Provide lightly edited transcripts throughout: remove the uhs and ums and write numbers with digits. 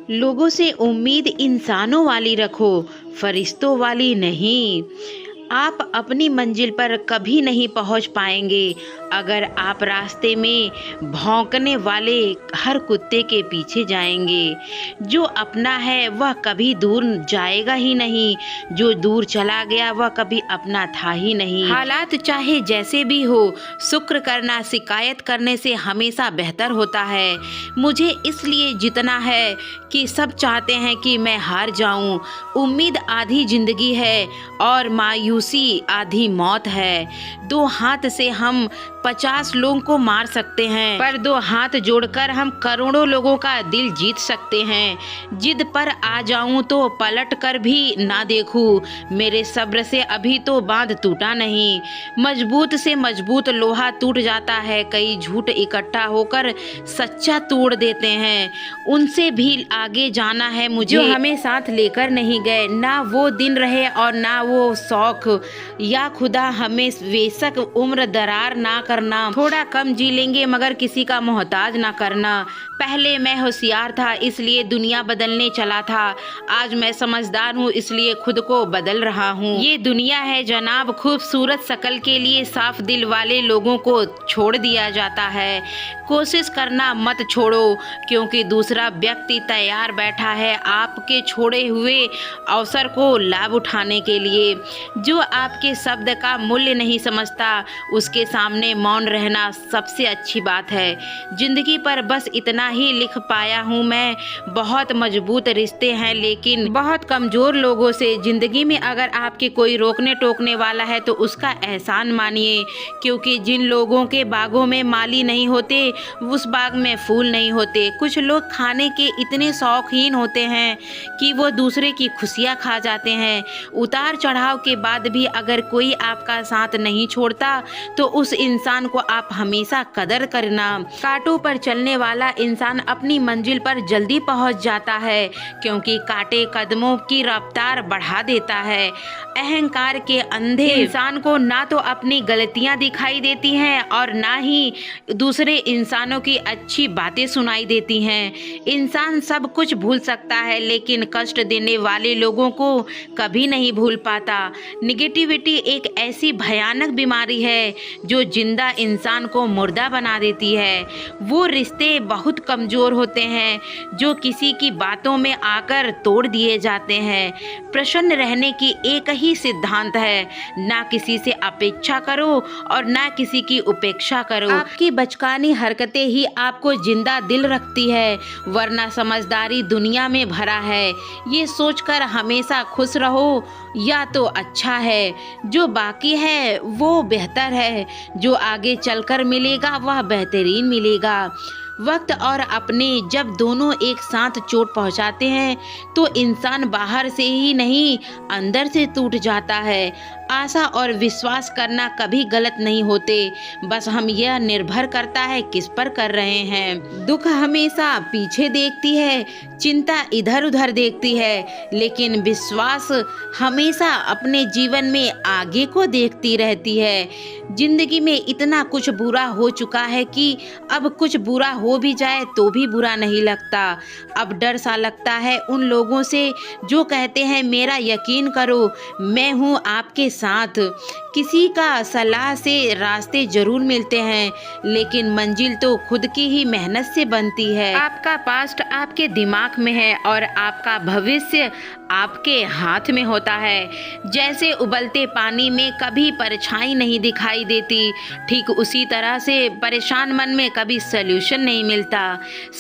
लोगों से उम्मीद इंसानों वाली रखो, फरिश्तों वाली नहीं। आप अपनी मंजिल पर कभी नहीं पहुंच पाएंगे अगर आप रास्ते में भौंकने वाले हर कुत्ते के पीछे जाएंगे। जो अपना है वह कभी दूर जाएगा ही नहीं, जो दूर चला गया वह कभी अपना था ही नहीं। हालात चाहे जैसे भी हो, शुक्र करना शिकायत करने से हमेशा बेहतर होता है। मुझे इसलिए जीतना है कि सब चाहते हैं कि मैं हार जाऊं। उम्मीद आधी जिंदगी है और मायूसी आधी मौत है। दो हाथ से हम 50 लोगों को मार सकते हैं, पर दो हाथ जोड़कर हम करोड़ों लोगों का दिल जीत सकते हैं। जिद पर आ जाऊं तो पलट कर भी ना देखूं। मेरे सब्र से अभी तो बांध टूटा नहीं। मजबूत से मजबूत लोहा टूट जाता है। कई झूठ इकट्ठा होकर सच्चा तोड़ देते हैं। उनसे भी आगे जाना है मुझे, जो हमें साथ लेकर नहीं गए। ना वो दिन रहे और ना वो शौक। या खुदा हमें बेशक उम्र दरार ना करना। थोड़ा कम जी लेंगे मगर किसी का मोहताज ना करना। पहले मैं होशियार था इसलिए दुनिया बदलने चला था। आज मैं समझदार हूँ इसलिए खुद को बदल रहा हूँ। ये दुनिया है जनाब, खूबसूरत शक्ल के लिए साफ दिल वाले लोगों को छोड़ दिया जाता है। कोशिश करना मत छोड़ो, क्योंकि दूसरा व्यक्ति तैयार बैठा है आपके छोड़े हुए अवसर को लाभ उठाने के लिए। जो आपके शब्द का मूल्य नहीं समझता उसके सामने मौन रहना सबसे अच्छी बात है। जिंदगी पर बस इतना ही लिख पाया हूँ मैं। बहुत मजबूत रिश्ते हैं लेकिन बहुत कमजोर लोगों से। जिंदगी में अगर आपके कोई रोकने टोकने वाला है तो उसका एहसान मानिए, क्योंकि जिन लोगों के बागों में माली नहीं होते उस बाग में फूल नहीं होते। कुछ लोग खाने के इतने शौकीन होते हैं कि वो दूसरे की खुशियाँ खा जाते हैं। उतार चढ़ाव के बाद भी अगर कोई आपका साथ नहीं छोड़ता तो उस इंसान को आप हमेशा कदर करना। कांटों पर चलने वाला इंसान अपनी मंजिल पर जल्दी पहुंच जाता है, क्योंकि कांटे कदमों की रफ्तार बढ़ा देता है। अहंकार के अंधे इंसान को ना तो अपनी गलतियां दिखाई देती हैं और ना ही दूसरे इंसानों की अच्छी बातें सुनाई देती हैं। इंसान सब कुछ भूल सकता है लेकिन कष्ट देने वाले लोगों को कभी नहीं भूल पाता। निगेटिविटी एक ऐसी भयानक बीमारी है जो जिंदा इंसान को मुर्दा बना देती है। वो रिश्ते बहुत कमजोर होते हैं जो किसी की बातों में आकर तोड़ दिए जाते हैं। प्रसन्न रहने की एक ही सिद्धांत है, ना किसी से अपेक्षा करो और ना किसी की उपेक्षा करो। आपकी बचकानी हरकतें ही आपको जिंदा दिल रखती है, वरना समझदारी दुनिया में भरा है। ये सोचकर हमेशा खुश रहो या तो अच्छा है, जो बाकी है वो बेहतर है, जो आगे चलकर मिलेगा वह बेहतरीन मिलेगा। वक्त और अपने जब दोनों एक साथ चोट पहुंचाते हैं तो इंसान बाहर से ही नहीं अंदर से टूट जाता है। आशा और विश्वास करना कभी गलत नहीं होते, बस हम यह निर्भर करता है किस पर कर रहे हैं। दुख हमेशा पीछे देखती है, चिंता इधर उधर देखती है, लेकिन विश्वास हमेशा अपने जीवन में आगे को देखती रहती है। जिंदगी में इतना कुछ बुरा हो चुका है कि अब कुछ बुरा हो भी जाए तो भी बुरा नहीं लगता। अब डर सा लगता है उन लोगों से जो कहते हैं मेरा यकीन करो, मैं हूँ आपके साथ। किसी का सलाह से रास्ते जरूर मिलते हैं, लेकिन मंजिल तो खुद की ही मेहनत से बनती है। आपका पास्ट आपके दिमाग में है और आपका भविष्य आपके हाथ में होता है। जैसे उबलते पानी में कभी परछाई नहीं दिखाई देती, ठीक उसी तरह से परेशान मन में कभी सल्यूशन नहीं मिलता।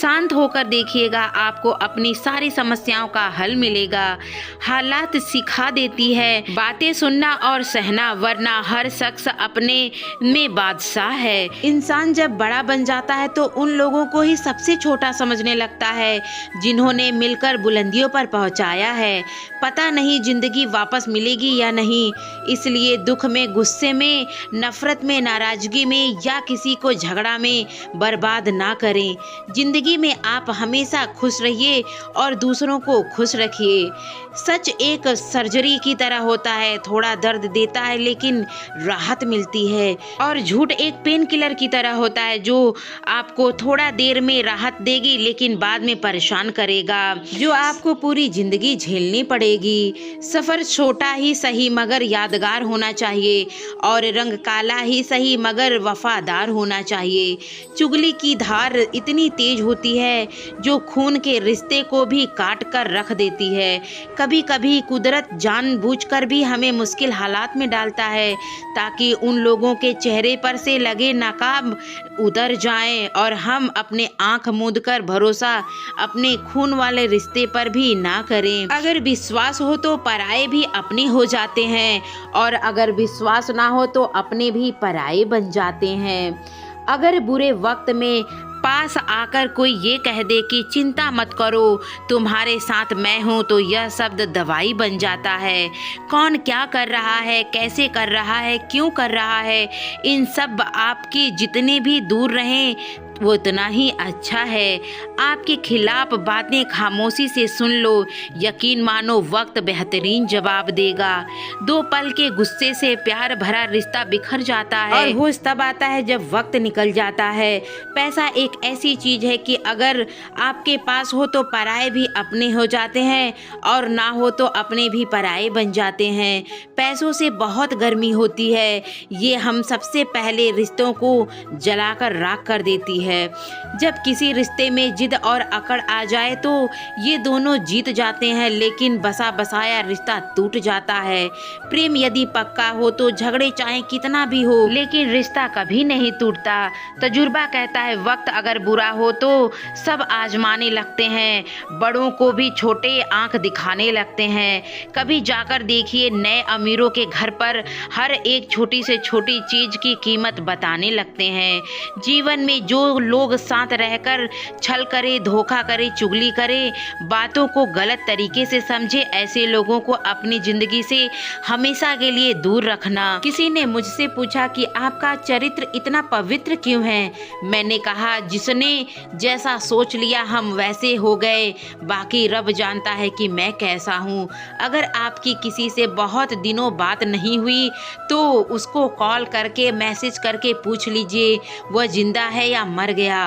शांत होकर देखिएगा, आपको अपनी सारी समस्याओं का हल मिलेगा। हालात सिखा देती है बातें सुनना और सहना, वरना हर शख्स अपने में बादशाह है। इंसान जब बड़ा बन जाता है तो उन लोगों को ही सबसे छोटा समझने लगता है जिन्होंने मिलकर बुलंदियों पर पहुंचाया है। पता नहीं जिंदगी वापस मिलेगी या नहीं, इसलिए दुख में, गुस्से में, नफरत में, नाराजगी में या किसी को झगड़ा में बर्बाद ना करें। जिंदगी में आप हमेशा खुश रहिए और दूसरों को खुश रखिए। सच एक सर्जरी की तरह होता है, थोड़ा दर्द दर्द देता है लेकिन राहत मिलती है, और झूठ एक पेन किलर की तरह होता है जो आपको थोड़ा देर में राहत देगी लेकिन बाद में परेशान करेगा, जो आपको पूरी जिंदगी झेलनी पड़ेगी। सफर छोटा ही सही मगर यादगार होना चाहिए, और रंग काला ही सही मगर वफादार होना चाहिए। चुगली की धार इतनी तेज होती है जो खून के रिश्ते को भी काट कर रख देती है। कभी कभी कुदरत जानबूझकर भी हमें मुश्किल हालात में डालता है ताकि उन लोगों के चेहरे पर से लगे नकाब उतर जाएं और हम अपने आंख मूंदकर भरोसा अपने खून वाले रिश्ते पर भी ना करें। अगर विश्वास हो तो पराये भी अपने हो जाते हैं, और अगर विश्वास ना हो तो अपने भी पराये बन जाते हैं। अगर बुरे वक्त में पास आकर कोई ये कह दे कि चिंता मत करो, तुम्हारे साथ मैं हूँ, तो यह शब्द दवाई बन जाता है। कौन क्या कर रहा है, कैसे कर रहा है, क्यों कर रहा है, इन सब आपकी जितने भी दूर रहें वो उतना ही अच्छा है। आपके खिलाफ बातें खामोशी से सुन लो, यकीन मानो वक्त बेहतरीन जवाब देगा। 2 पल के गुस्से से प्यार भरा रिश्ता बिखर जाता है, और होश तब आता है जब वक्त निकल जाता है। पैसा एक ऐसी चीज है कि अगर आपके पास हो तो पराये भी अपने हो जाते हैं, और ना हो तो अपने भी पराये बन जाते हैं। पैसों से बहुत गर्मी होती है, ये हम सबसे पहले रिश्तों को जलाकर राख कर देती है। जब किसी रिश्ते में जिद और अकड़ आ जाए तो ये दोनों जीत जाते हैं, लेकिन बसा बसाया रिश्ता टूट जाता है। प्रेम यदि पक्का हो तो झगड़े चाहे कितना भी हो, लेकिन रिश्ता कभी नहीं टूटता। तजुर्बा कहता है वक्त अगर बुरा हो तो सब आजमाने लगते हैं, बड़ों को भी छोटे आंख दिखाने लगते हैं। कभी जाकर देखिए नए अमीरों के घर पर हर एक छोटी से छोटी चीज की कीमत बताने लगते हैं। जीवन में जो लोग साथ रहकर छल करे, धोखा करे, चुगली करे, बातों को गलत तरीके से समझे, ऐसे लोगों को अपनी जिंदगी से हमेशा के लिए दूर रखना। किसी ने मुझसे पूछा कि आपका चरित्र इतना पवित्र क्यों है? मैंने कहा जिसने जैसा सोच लिया हम वैसे हो गए, बाकी रब जानता है कि मैं कैसा हूँ। अगर आपकी किसी से बहुत दिनों बात नहीं हुई तो उसको कॉल करके मैसेज करके पूछ लीजिए वह जिंदा है या मर गया।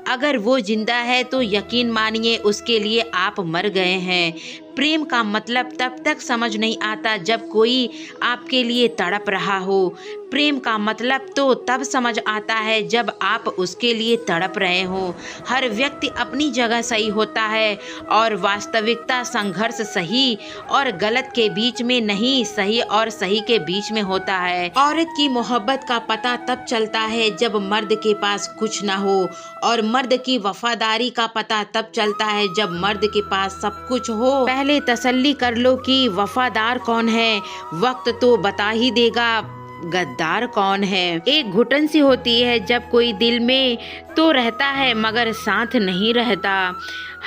अगर वो जिंदा है तो यकीन मानिए उसके लिए आप मर गए हैं। प्रेम का मतलब तब तक समझ नहीं आता जब कोई आपके लिए तड़प रहा हो। प्रेम का मतलब तो तब समझ आता है जब आप उसके लिए तड़प रहे हो। हर व्यक्ति अपनी जगह सही होता है, और वास्तविकता संघर्ष सही और गलत के बीच में नहीं, सही और सही के बीच में होता है। औरत की मोहब्बत का पता तब चलता है जब मर्द के पास कुछ ना हो, और मर्द की वफादारी का पता तब चलता है जब मर्द के पास सब कुछ हो। पहले तसल्ली कर लो कि वफादार कौन है, वक्त तो बता ही देगा गद्दार कौन है। एक घुटन सी होती है जब कोई दिल में तो रहता है मगर साथ नहीं रहता।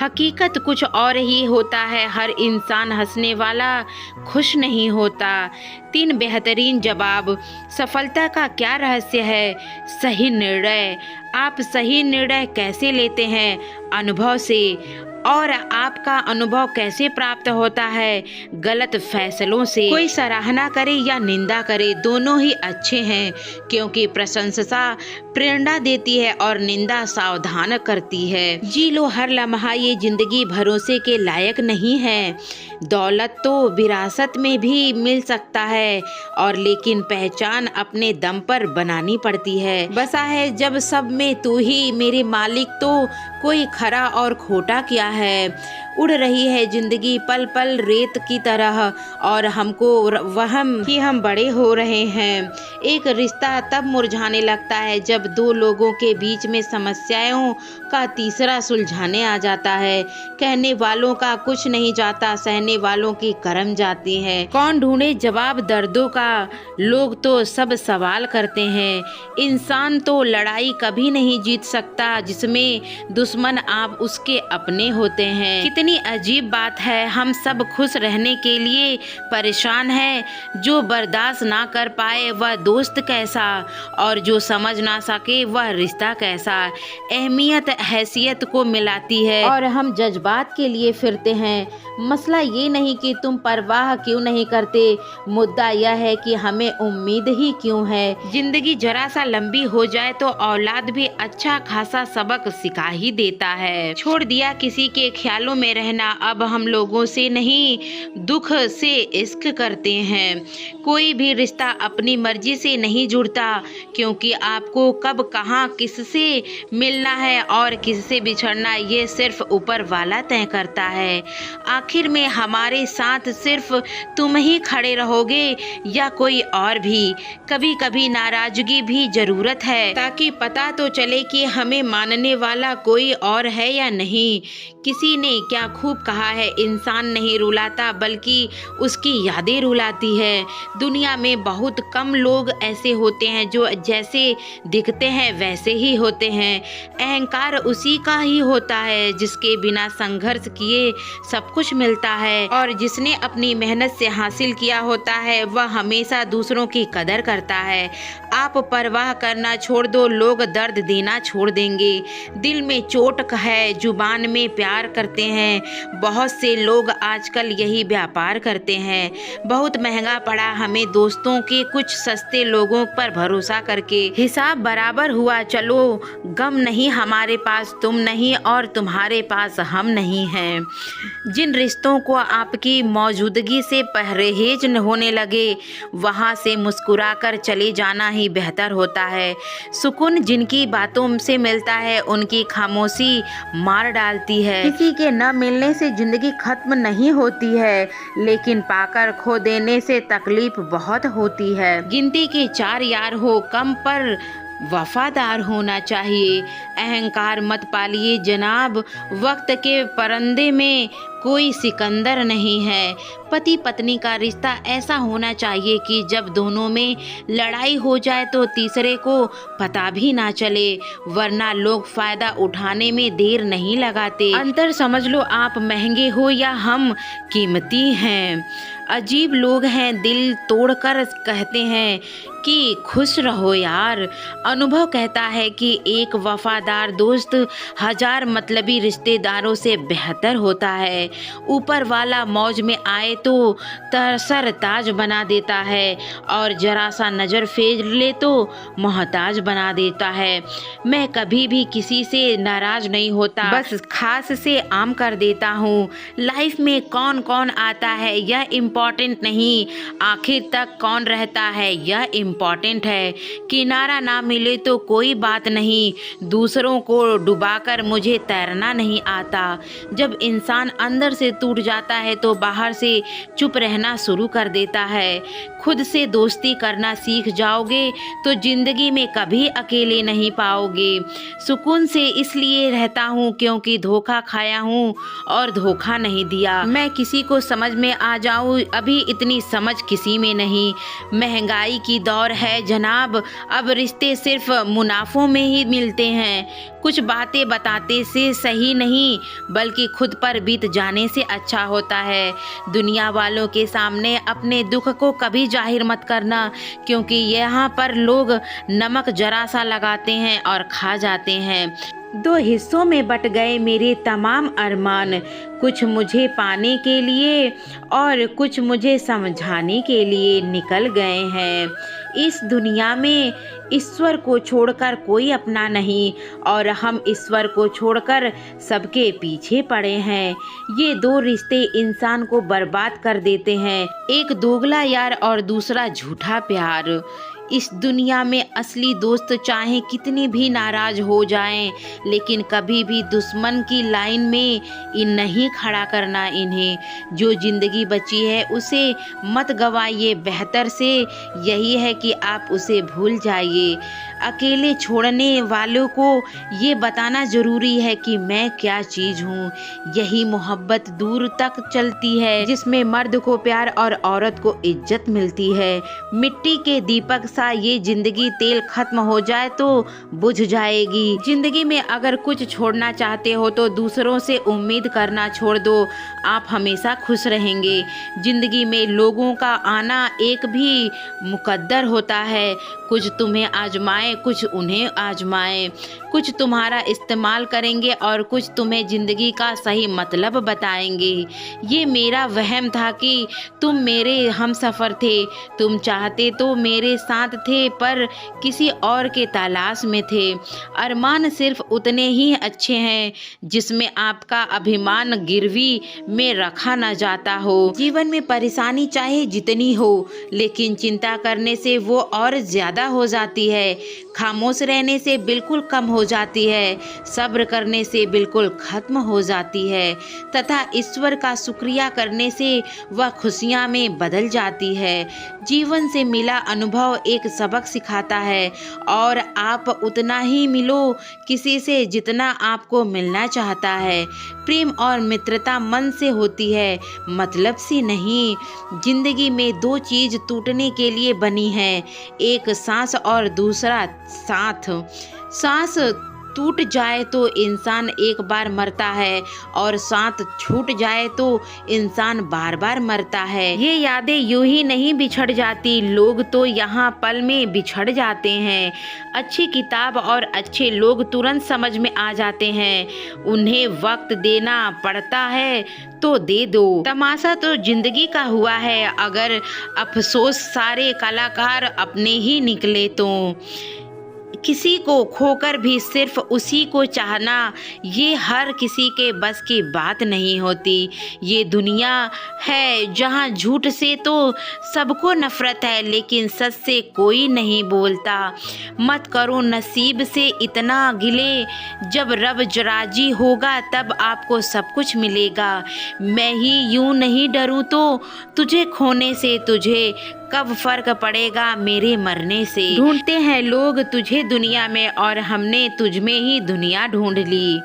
हकीकत कुछ और ही होता है, हर इंसान हंसने वाला खुश नहीं होता। 3 बेहतरीन जवाब। सफलता का क्या रहस्य है? सही निर्णय। आप सही निर्णय कैसे लेते हैं? अनुभव से। और आपका अनुभव कैसे प्राप्त होता है? गलत फैसलों से। कोई सराहना करे या निंदा करे, दोनों ही अच्छे हैं, क्योंकि प्रशंसा प्रेरणा देती है और निंदा सावधान करती है। जी लो हर लम्हा, ये जिंदगी भरोसे के लायक नहीं है। दौलत तो विरासत में भी मिल सकता है, और लेकिन पहचान अपने दम पर बनानी पड़ती है। बसा है जब सब में तू ही मेरे मालिक, तो कोई खरा और खोटा क्या है। उड़ रही है जिंदगी पल पल रेत की तरह, और हमको वहम कि हम बड़े हो रहे हैं। एक रिश्ता तब मुरझाने लगता है जब 2 लोगों के बीच में समस्याओं का तीसरा सुलझाने आ जाता है। कहने वालों का कुछ नहीं जाता, सहने वालों की करम जाती है। कौन ढूंढे जवाब दर्दों का, लोग तो सब सवाल करते हैं। इंसान तो लड़ाई कभी नहीं जीत सकता जिसमें दुश्मन आप उसके अपने होते हैं। कितनी अजीब बात है, हम सब खुश रहने के लिए परेशान हैं। जो बर्दाश्त ना कर पाए वह दोस्त कैसा, और जो समझ ना सके वह रिश्ता कैसा। अहमियत हैसियत को मिलाती है और हम जज्बात के लिए फिरते हैं। मसला ये नहीं कि तुम परवाह क्यों नहीं करते, मुद्दा यह है कि हमें उम्मीद ही क्यों है। जिंदगी जरा सा लंबी हो जाए तो औलाद भी अच्छा खासा सबक सिखा ही देता है। छोड़ दिया किसी के ख्यालों में रहना, अब हम लोगों से नहीं दुख से इश्क करते हैं। कोई भी रिश्ता अपनी मर्जी से नहीं जुड़ता, क्योंकि आपको कब कहाँ किससे मिलना है और किससे बिछड़ना ये सिर्फ ऊपर वाला तय करता है। आखिर में हमारे साथ सिर्फ तुम ही खड़े रहोगे या कोई और भी। कभी कभी नाराजगी भी जरूरत है, ताकि पता तो चले कि हमें मानने वाला कोई और है या नहीं। किसी ने क्या खूब कहा है, इंसान नहीं रुलाता बल्कि उसकी यादें रुलाती है। दुनिया में बहुत कम लोग ऐसे होते हैं जो जैसे दिखते हैं वैसे ही होते हैं। अहंकार उसी का ही होता है जिसके बिना संघर्ष किए सब कुछ मिलता है, और जिसने अपनी मेहनत से हासिल किया होता है वह हमेशा दूसरों की कदर करता है। आप परवाह करना छोड़ दो, लोग दर्द देना छोड़ देंगे। दिल में चोट है, जुबान में प्यार करते हैं। बहुत से लोग आजकल यही व्यापार करते हैं। बहुत महंगा पड़ा हमें दोस्तों के कुछ सस्ते लोगों पर भरोसा करके। हिसाब बराबर हुआ, चलो गम नहीं हमारे पास तुम नहीं और तुम्हारे पास हम नहीं हैं। जिन रिश्तों को आपकी मौजूदगी से परहेज होने लगे, वहाँ से मुस्कुराकर चले जाना ही बेहतर होता है। सुकून जिनकी बातों से मिलता है उनकी खामोशी मार डालती है। किसी के न मिलने से जिंदगी खत्म नहीं होती है, लेकिन पाकर खो देने से तकलीफ बहुत होती है। गिनती के 4 यार हो, कम पर वफादार होना चाहिए। अहंकार मत पालिए जनाब, वक्त के परंदे में कोई सिकंदर नहीं है। पति पत्नी का रिश्ता ऐसा होना चाहिए कि जब दोनों में लड़ाई हो जाए तो तीसरे को पता भी ना चले, वरना लोग फायदा उठाने में देर नहीं लगाते। अंतर समझ लो, आप महंगे हो या हम कीमती हैं। अजीब लोग हैं, दिल तोड़कर कहते हैं कि खुश रहो यार। अनुभव कहता है कि एक वफादार दोस्त 1000 मतलबी रिश्तेदारों से बेहतर होता है। ऊपर वाला मौज में आए तो सर ताज बना देता है, और जरा सा नज़र फेर ले तो मोहताज बना देता है। मैं कभी भी किसी से नाराज नहीं होता, बस खास से आम कर देता हूँ। लाइफ में कौन कौन आता है यह इम्पोर्टेंट नहीं, आखिर तक कौन रहता है यह इम्पोर्टेंट है। किनारा ना मिले तो कोई बात नहीं, दूसरों को डुबाकर मुझे तैरना नहीं आता। जब इंसान अंदर से टूट जाता है तो बाहर से चुप रहना शुरू कर देता है। खुद से दोस्ती करना सीख जाओगे तो जिंदगी में कभी अकेले नहीं पाओगे। सुकून से इसलिए रहता हूँ क्योंकि धोखा खाया हूँ और धोखा नहीं दिया। मैं किसी को समझ में आ जाऊँ, अभी इतनी समझ किसी में नहीं। महंगाई की दौर है जनाब, अब रिश्ते सिर्फ मुनाफों में ही मिलते हैं। कुछ बातें बताते से सही नहीं, बल्कि खुद पर बीत जाने से अच्छा होता है। दुनिया वालों के सामने अपने दुख को कभी जाहिर मत करना, क्योंकि यहाँ पर लोग नमक जरा सा लगाते हैं और खा जाते हैं। 2 हिस्सों में बट गए मेरे तमाम अरमान, कुछ मुझे पाने के लिए और कुछ मुझे समझाने के लिए निकल गए हैं। इस दुनिया में ईश्वर को छोड़कर कोई अपना नहीं, और हम ईश्वर को छोड़कर सबके पीछे पड़े हैं। ये 2 रिश्ते इंसान को बर्बाद कर देते हैं, एक दोगला यार और दूसरा झूठा प्यार। इस दुनिया में असली दोस्त चाहे कितनी भी नाराज हो जाएं, लेकिन कभी भी दुश्मन की लाइन में नहीं खड़ा करना इन्हें। जो जिंदगी बची है उसे मत गवाइए, बेहतर से यही है कि आप उसे भूल जाइए। अकेले छोड़ने वालों को ये बताना ज़रूरी है कि मैं क्या चीज़ हूँ। यही मोहब्बत दूर तक चलती है, जिसमें मर्द को प्यार और औरत को इज्जत मिलती है। मिट्टी के दीपक सा ये जिंदगी, तेल खत्म हो जाए तो बुझ जाएगी। जिंदगी में अगर कुछ छोड़ना चाहते हो तो दूसरों से उम्मीद करना छोड़ दो, आप हमेशा खुश रहेंगे। जिंदगी में लोगों का आना एक भी मुकद्दर होता है, कुछ तुम्हें आजमाए कुछ उन्हें आजमाए, कुछ तुम्हारा इस्तेमाल करेंगे और कुछ तुम्हें ज़िंदगी का सही मतलब बताएंगे। ये मेरा वहम था कि तुम मेरे हमसफ़र थे, तुम चाहते तो मेरे साथ थे पर किसी और के तलाश में थे। अरमान सिर्फ उतने ही अच्छे हैं जिसमें आपका अभिमान गिरवी में रखा न जाता हो। जीवन में परेशानी चाहे जितनी हो, लेकिन चिंता करने से वो और ज़्यादा हो जाती है। खामोश रहने से बिल्कुल कम हो जाती है, सब्र करने से बिल्कुल खत्म हो जाती है, तथा ईश्वर का शुक्रिया करने से वह खुशियाँ में बदल जाती है। जीवन से मिला अनुभव एक सबक सिखाता है और आप उतना ही मिलो किसी से जितना आपको मिलना चाहता है। प्रेम और मित्रता मन से होती है, मतलब से नहीं। जिंदगी में दो चीज़ टूटने के लिए बनी है, एक सांस और दूसरा साथ। सांस टूट जाए तो इंसान एक बार मरता है और साथ छूट जाए तो इंसान बार बार मरता है। ये यादें यूं ही नहीं बिछड़ जाती, लोग तो यहाँ पल में बिछड़ जाते हैं। अच्छी किताब और अच्छे लोग तुरंत समझ में आ जाते हैं, उन्हें वक्त देना पड़ता है तो दे दो। तमाशा तो जिंदगी का हुआ है, अगर अफसोस सारे कलाकार अपने ही निकले तो। किसी को खोकर भी सिर्फ उसी को चाहना, ये हर किसी के बस की बात नहीं होती। ये दुनिया है जहाँ झूठ से तो सबको नफरत है, लेकिन सच से कोई नहीं बोलता। मत करो नसीब से इतना गिले, जब रब राजी होगा तब आपको सब कुछ मिलेगा। मैं ही यूं नहीं डरूं तो तुझे खोने से, तुझे कब फर्क पड़ेगा मेरे मरने से। ढूंढते हैं लोग तुझे दुनिया में और हमने तुझ में ही दुनिया ढूंढ ली।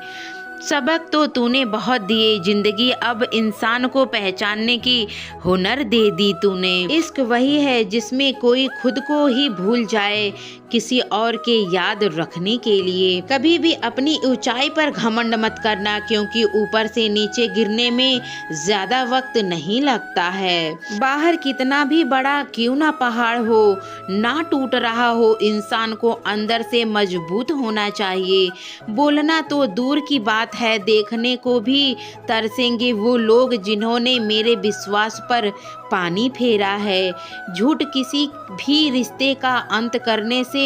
सबक तो तूने बहुत दिए, जिंदगी अब इंसान को पहचानने की हुनर दे दी तूने। इश्क वही है जिसमें कोई खुद को ही भूल जाए किसी और के याद रखने के लिए। कभी भी अपनी ऊंचाई पर घमंड मत करना, क्योंकि ऊपर से नीचे गिरने में ज्यादा वक्त नहीं लगता है। बाहर कितना भी बड़ा क्यों ना पहाड़ हो, ना टूट रहा हो, इंसान को अंदर से मजबूत होना चाहिए। बोलना तो दूर की बात है, देखने को भी तरसेंगे वो लोग जिन्होंने मेरे विश्वास पर पानी फेरा है। झूठ किसी भी रिश्ते का अंत करने से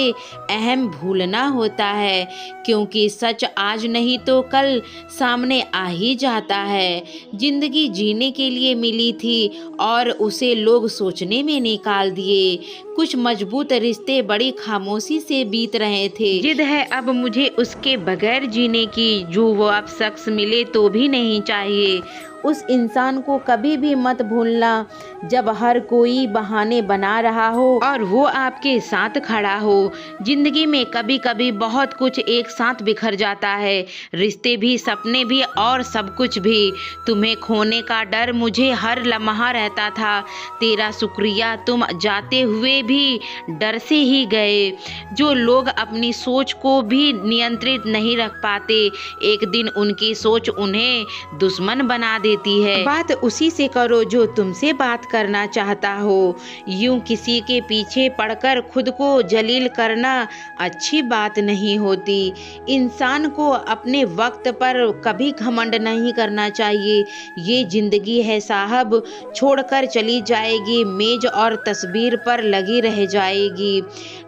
अहम भूलना होता है, क्योंकि सच आज नहीं तो कल सामने आ ही जाता है। जिंदगी जीने के लिए मिली थी और उसे लोग सोचने में निकाल दिए। कुछ मजबूत रिश्ते बड़ी खामोशी से बीत रहे थे। जिद है अब मुझे उसके बगैर जीने की, जो वो अब शख्स मिले तो भी नहीं चाहिए। उस इंसान को कभी भी मत भूलना जब हर कोई बहाने बना रहा हो और वो आपके साथ खड़ा हो। जिंदगी में कभी कभी बहुत कुछ एक साथ बिखर जाता है, रिश्ते भी, सपने भी और सब कुछ भी। तुम्हें खोने का डर मुझे हर लम्हा रहता था, तेरा शुक्रिया तुम जाते हुए भी डर से ही गए। जो लोग अपनी सोच को भी नियंत्रित नहीं रख पाते, एक दिन उनकी सोच उन्हें दुश्मन बना देती है। बात उसी से करो जो तुमसे बात करना चाहता हो। यूं किसी के पीछे पड़कर खुद को जलील करना अच्छी बात नहीं होती। इंसान को अपने वक्त पर कभी घमंड नहीं करना चाहिए। ये जिंदगी है साहब, छोड़कर चली जाएगी, मेज और तस्वीर पर लगी रह जाएगी।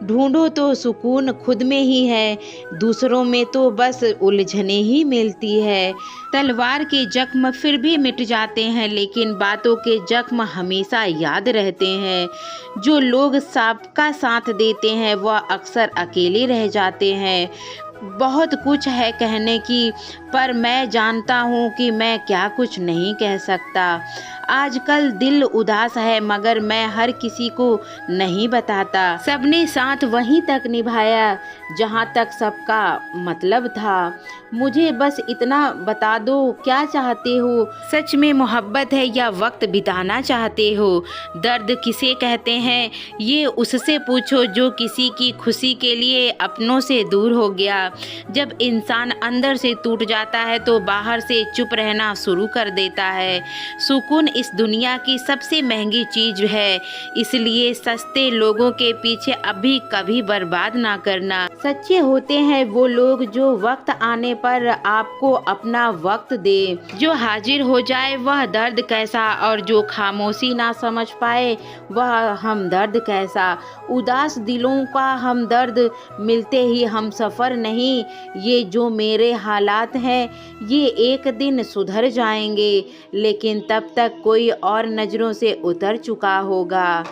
ढूंढो तो सुकून खुद में ही है, दूसरों में तो बस उलझने ही मिलती है। तलवार के जख्म फिर भी मिट जाते हैं, लेकिन बातों के जख्म हमेशा याद रहते हैं। जो लोग सबका साथ देते हैं वह अक्सर अकेले रह जाते हैं। बहुत कुछ है कहने की, पर मैं जानता हूँ कि मैं क्या कुछ नहीं कह सकता। आजकल दिल उदास है मगर मैं हर किसी को नहीं बताता। सबने साथ वहीं तक निभाया जहाँ तक सबका मतलब था। मुझे बस इतना बता दो, क्या चाहते हो? सच में मोहब्बत है या वक्त बिताना चाहते हो? दर्द किसे कहते हैं ये उससे पूछो जो किसी की खुशी के लिए अपनों से दूर हो गया। जब इंसान अंदर से टूट जाता है तो बाहर से चुप रहना शुरू कर देता है। सुकून इस दुनिया की सबसे महंगी चीज है, इसलिए सस्ते लोगों के पीछे अभी कभी बर्बाद ना करना। सच्चे होते हैं वो लोग जो वक्त आने पर आपको अपना वक्त दे, जो हाजिर हो जाए वह दर्द कैसा, और जो खामोशी ना समझ पाए वह हमदर्द कैसा। उदास दिलों का हमदर्द मिलते ही हम सफ़र नहीं। ये जो मेरे हालात हैं ये एक दिन सुधर जाएंगे, लेकिन तब तक कोई और नज़रों से उतर चुका होगा।